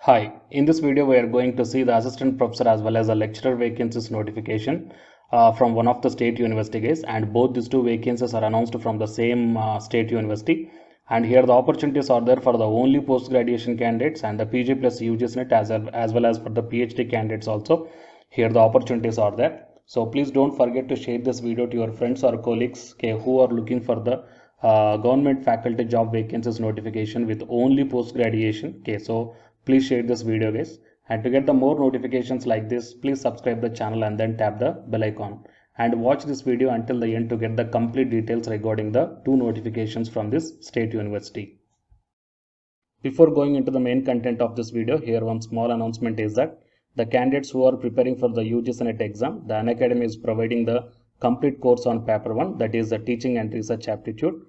Hi, in this video we are going to see the assistant professor as well as the lecturer vacancies notification from one of the state universities, and both these two vacancies are announced from the same state university. And here the opportunities are there for the only post graduation candidates and the PG plus UGSNet as well as for the PhD candidates also. Here the opportunities are there. So please don't forget to share this video to your friends or colleagues who are looking for the government faculty job vacancies notification with only post graduation. So please share this video guys, and to get the more notifications like this, please subscribe the channel and then tap the bell icon and watch this video until the end to get the complete details regarding the two notifications from this state university. Before going into the main content of this video, here one small announcement is that the candidates who are preparing for the UGSNet exam, the Unacademy is providing the complete course on paper 1, that is the teaching and research aptitude.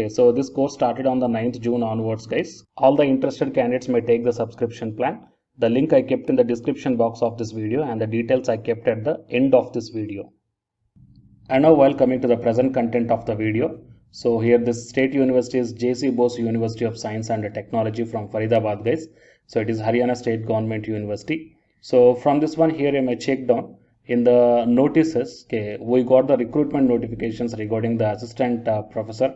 So this course started on the 9th June onwards guys. All the interested candidates may take the subscription plan. The link I kept in the description box of this video and the details I kept at the end of this video. And now while coming to the present content of the video, so here this state university is JC Bose University of Science and Technology from Faridabad guys. So it is Haryana State Government University. So from this one here I may check down in the notices. We got the recruitment notifications regarding the assistant professor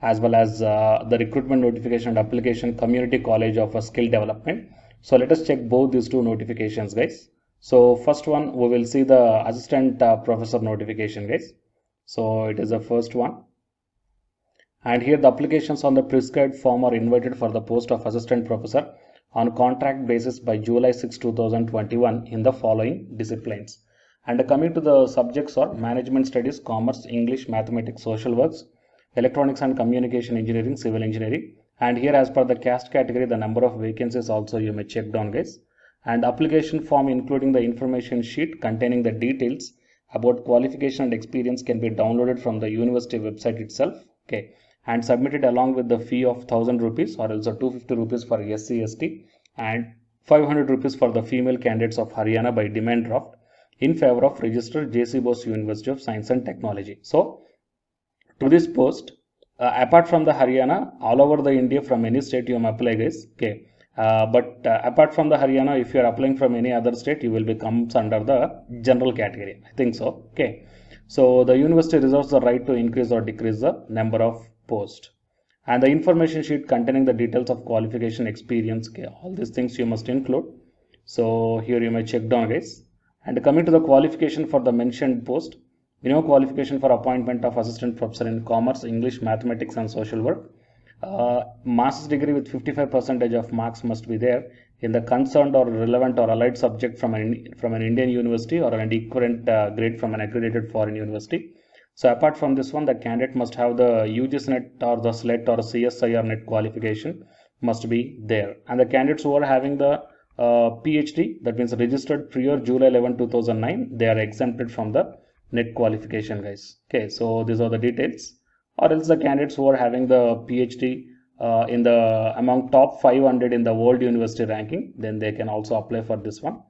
as well as the recruitment notification and application community college of skill development. So let us check both these two notifications guys. So first one we will see the assistant professor notification guys. So it is the first one, and here the applications on the prescribed form are invited for the post of assistant professor on contract basis by July 6, 2021 in the following disciplines. And coming to the subjects are management studies, commerce, English, mathematics, social works, electronics and communication engineering, civil engineering. And here as per the caste category, the number of vacancies also you may check down guys. And application form including the information sheet containing the details about qualification and experience can be downloaded from the university website itself, and submitted along with the fee of 1000 rupees or also 250 rupees for SC/ST and 500 rupees for the female candidates of Haryana by demand draft in favor of registered JC Bose University of Science and Technology. So to this post, apart from the Haryana, all over the India from any state you may apply guys. But apart from the Haryana, if you are applying from any other state, you will become under the general category. I think so. So the university reserves the right to increase or decrease the number of posts. And the information sheet containing the details of qualification, experience, all these things you must include. So here you may check down guys. And coming to the qualification for the mentioned post, minimum qualification for appointment of assistant professor in commerce, English, mathematics and social work. Master's degree with 55% of marks must be there in the concerned or relevant or allied subject from an Indian university or an equivalent grade from an accredited foreign university. So apart from this one, the candidate must have the UGSNet or the SLET or CSIR net qualification must be there. And the candidates who are having the PhD, that means registered prior July 11, 2009, they are exempted from the net qualification guys. So these are the details. Or else the candidates who are having the PhD in the among top 500 in the world university ranking, then they can also apply for this one.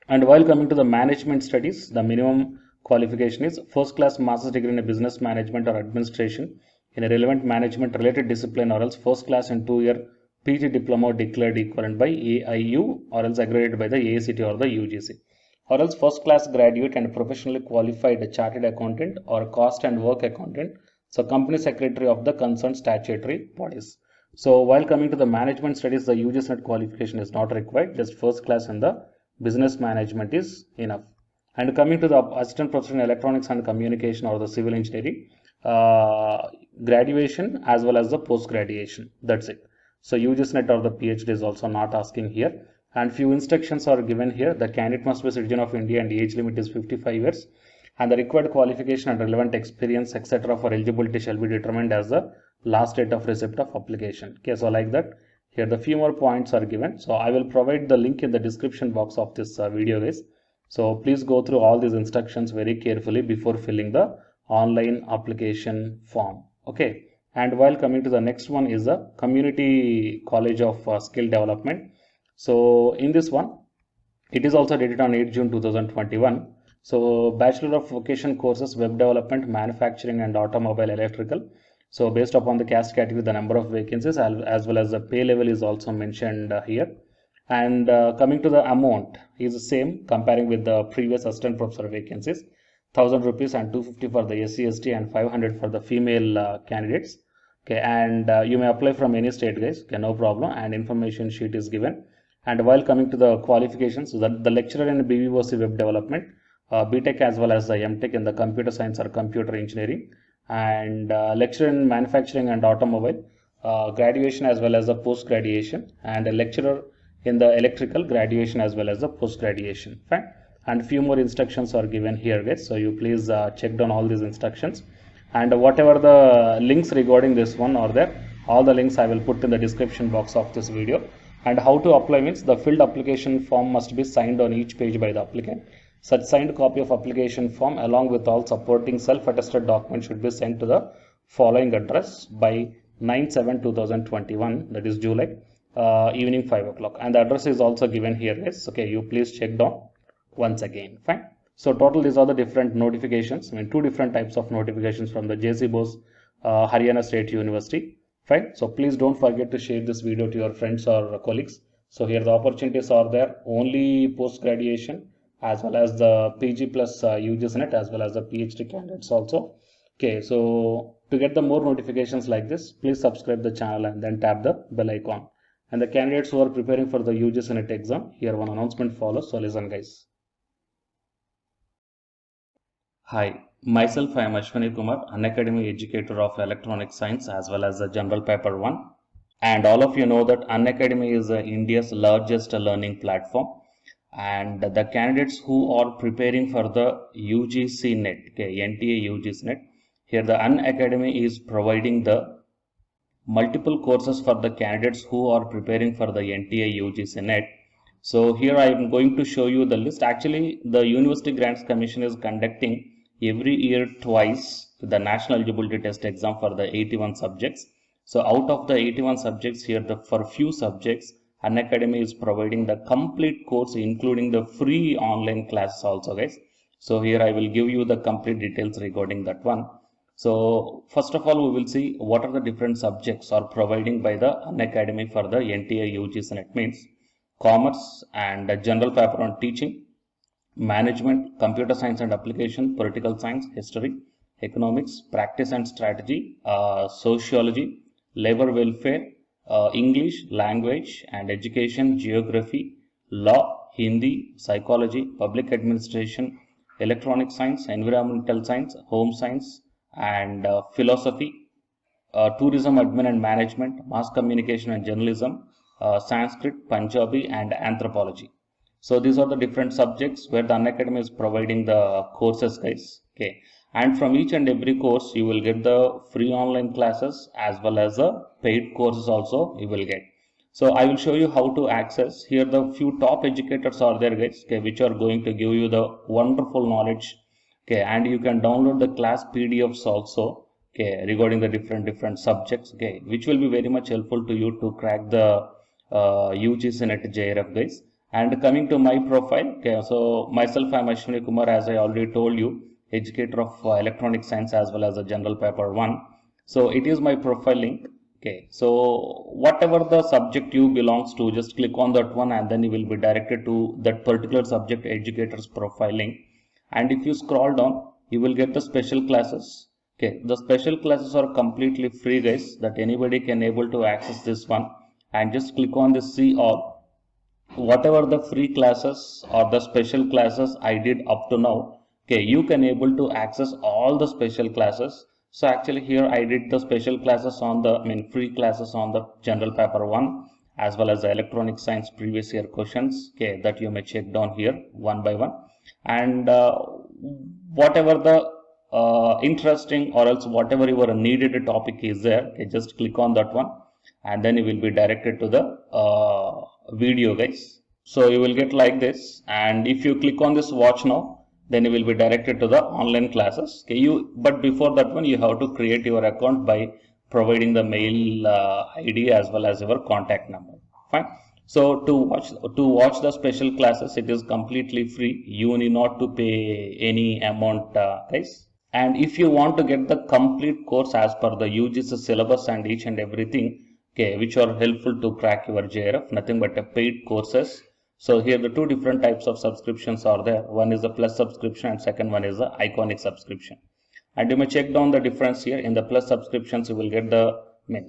And while coming to the management studies, the minimum qualification is first class master's degree in a business management or administration in a relevant management related discipline, or else first class in 2-year PG diploma declared equivalent by AIU or else accredited by the AICT or the UGC, or else first class graduate and professionally qualified chartered accountant or cost and work accountant, so company secretary of the concerned statutory bodies. So while coming to the management studies, the UGSNet qualification is not required, just first class in the business management is enough. And coming to the assistant professor in electronics and communication or the civil engineering, graduation as well as the post graduation, that's it. So UGSNet or the PhD is also not asking here. And few instructions are given here. The candidate must be a citizen of India and the age limit is 55 years. And the required qualification and relevant experience, etc. for eligibility shall be determined as the last date of receipt of application. So like that, here the few more points are given. So I will provide the link in the description box of this video guys. So please go through all these instructions very carefully before filling the online application form. And while coming to the next one is the Community College of Skill Development. So in this one, it is also dated on 8 June 2021. So Bachelor of Vocation courses, Web Development, Manufacturing and Automobile Electrical. So based upon the caste category, the number of vacancies as well as the pay level is also mentioned here. And coming to the amount is the same, comparing with the previous assistant professor vacancies, 1000 rupees and 250 for the SC/ST and 500 for the female candidates. Okay, and you may apply from any state, guys. Okay, no problem. And information sheet is given. And while coming to the qualifications, the lecturer in BBOC web development, BTech as well as the MTech in the computer science or computer engineering, and lecturer in manufacturing and automobile, graduation as well as the post graduation, and a lecturer in the electrical, graduation as well as the post graduation. Fine. And few more instructions are given here, guys. So you please check down all these instructions, and whatever the links regarding this one are there, all the links I will put in the description box of this video. And how to apply means, the filled application form must be signed on each page by the applicant. Such signed copy of application form along with all supporting self-attested documents should be sent to the following address by 9/7/2021, that is July, evening 5 o'clock. And the address is also given here, guys. Okay, you please check down once again. Fine. So total, these are the different notifications. I mean, two different types of notifications from the JC Bose Haryana State University. Fine. So please don't forget to share this video to your friends or colleagues. So here the opportunities are there, only post graduation as well as the PG plus UGC NET as well as the PhD candidates also. Okay, so to get the more notifications like this, please subscribe the channel and then tap the bell icon. And the candidates who are preparing for the UGC NET exam, here one announcement follows. So listen, guys. Hi, myself I am Ashwani Kumar, Unacademy educator of electronic science as well as the general paper 1. And all of you know that Unacademy is India's largest learning platform. And the candidates who are preparing for the UGC NET, okay, NTA UGC NET, here the Unacademy is providing the multiple courses for the candidates who are preparing for the NTA UGC NET. So here I am going to show you the list. Actually, the University Grants Commission is conducting every year twice the National Eligibility Test exam for the 81 subjects. So out of the 81 subjects here, for few subjects, Unacademy is providing the complete course, including the free online classes also, guys. So here I will give you the complete details regarding that one. So first of all, we will see what are the different subjects are providing by the Unacademy for the NTA UGC NET, means commerce and general paper on teaching, management, computer science and application, political science, history, economics, practice and strategy, sociology, labor welfare, English, language and education, geography, law, Hindi, psychology, public administration, electronic science, environmental science, home science and philosophy, tourism, admin and management, mass communication and journalism, Sanskrit, Punjabi and anthropology. So these are the different subjects where the Unacademy is providing the courses, guys. Okay. And from each and every course, you will get the free online classes as well as the paid courses also you will get. So I will show you how to access. Here the few top educators are there, guys, okay, which are going to give you the wonderful knowledge. Okay, and you can download the class PDFs also, okay, regarding the different subjects, okay, which will be very much helpful to you to crack the UGC NET JRF, guys. And coming to my profile, okay, so myself I am Ashwani Kumar, as I already told you, educator of electronic science as well as a general paper 1. So it is my profile link. Okay, so whatever the subject you belongs to, just click on that one and then you will be directed to that particular subject educator's profile link. And if you scroll down, you will get the special classes. Okay, the special classes are completely free, guys, that anybody can able to access this one. And just click on this see all. Whatever the free classes or the special classes I did up to now, okay, you can able to access all the special classes. So actually here I did the special classes on the, free classes on the general paper 1 as well as the electronic science previous year questions, okay, that you may check down here one by one. And whatever the interesting or else whatever your needed topic is there, okay, just click on that one and then you will be directed to the video, guys. So you will get like this, and if you click on this watch now, then you will be directed to the online classes. Okay, but before that one, you have to create your account by providing the mail ID as well as your contact number. Fine. So to watch the special classes, it is completely free. You need not to pay any amount, guys. And if you want to get the complete course as per the UGC syllabus and each and everything, okay, which are helpful to crack your JRF, nothing but a paid courses. So here the two different types of subscriptions are there. One is the plus subscription and second one is the iconic subscription. And you may check down the difference here. In the plus subscriptions, you will get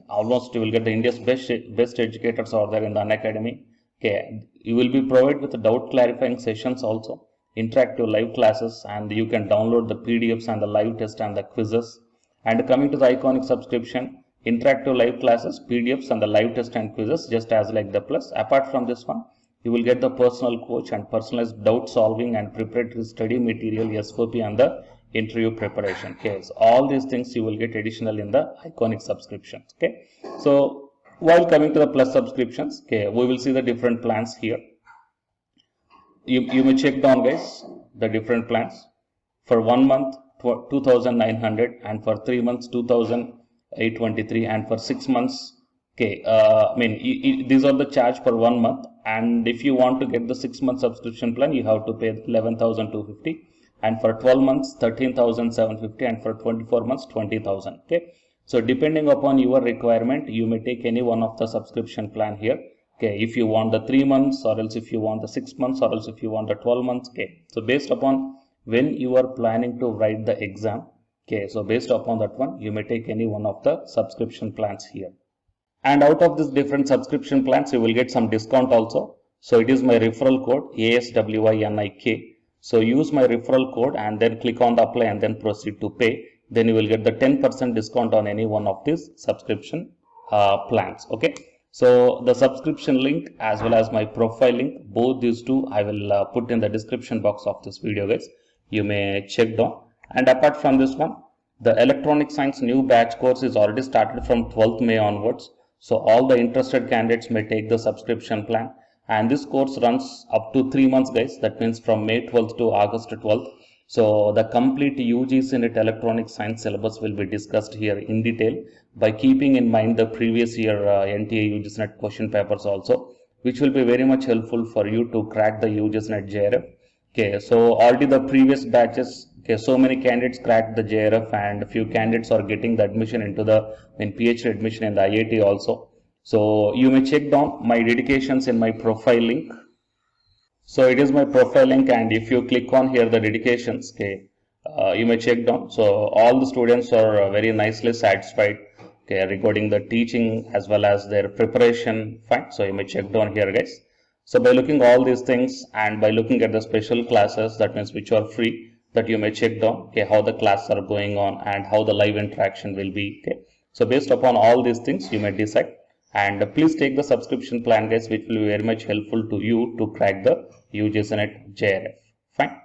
almost you will get the India's best educators are there in the Unacademy. Okay, you will be provided with the doubt clarifying sessions also, interactive live classes, and you can download the PDFs and the live test and the quizzes. And coming to the iconic subscription, interactive live classes, PDFs and the live test and quizzes, just as like the plus. Apart from this one, you will get the personal coach and personalized doubt solving and preparatory study material, SOP, and the interview preparation. Okay, so all these things you will get additional in the iconic subscriptions. Okay, so while coming to the plus subscriptions, okay, we will see the different plans here. You may check down, guys, the different plans. For 1 month 2,900, and for 3 months 2,823, and for 6 months, okay, these are the charge for 1 month. And if you want to get the 6-month subscription plan, you have to pay 11,250, and for 12 months 13,750, and for 24 months 20,000. Okay, so depending upon your requirement, you may take any one of the subscription plan here. Okay, if you want the 3 months, or else if you want the 6 months, or else if you want the 12 months. Okay, so based upon when you are planning to write the exam, okay, so based upon that one, you may take any one of the subscription plans here. And out of this different subscription plans, you will get some discount also. So it is my referral code ASWINIK. So use my referral code and then click on the apply and then proceed to pay. Then you will get the 10% discount on any one of these subscription plans. Okay. So the subscription link as well as my profile link, both these two I will put in the description box of this video, guys. You may check down. And apart from this one, the electronic science new batch course is already started from 12th May onwards. So all the interested candidates may take the subscription plan, and this course runs up to 3 months, guys. That means from May 12th to August 12th. So the complete UGC NET electronic science syllabus will be discussed here in detail by keeping in mind the previous year NTA UGC NET question papers also, which will be very much helpful for you to crack the UGC NET JRF. Okay, so already the previous batches, okay, so many candidates cracked the JRF, and a few candidates are getting the admission into the PhD admission in the IIT also. So you may check down my dedications in my profile link. So it is my profile link, and if you click on here the dedications, okay, you may check down. So all the students are very nicely satisfied, okay, regarding the teaching as well as their preparation. Fine. So you may check down here, guys. So by looking all these things and by looking at the special classes, that means which are free, that you may check down, okay, how the classes are going on and how the live interaction will be. Okay, so based upon all these things, you may decide. And please take the subscription plan, guys, which will be very much helpful to you to crack the UGC NET JRF. Fine.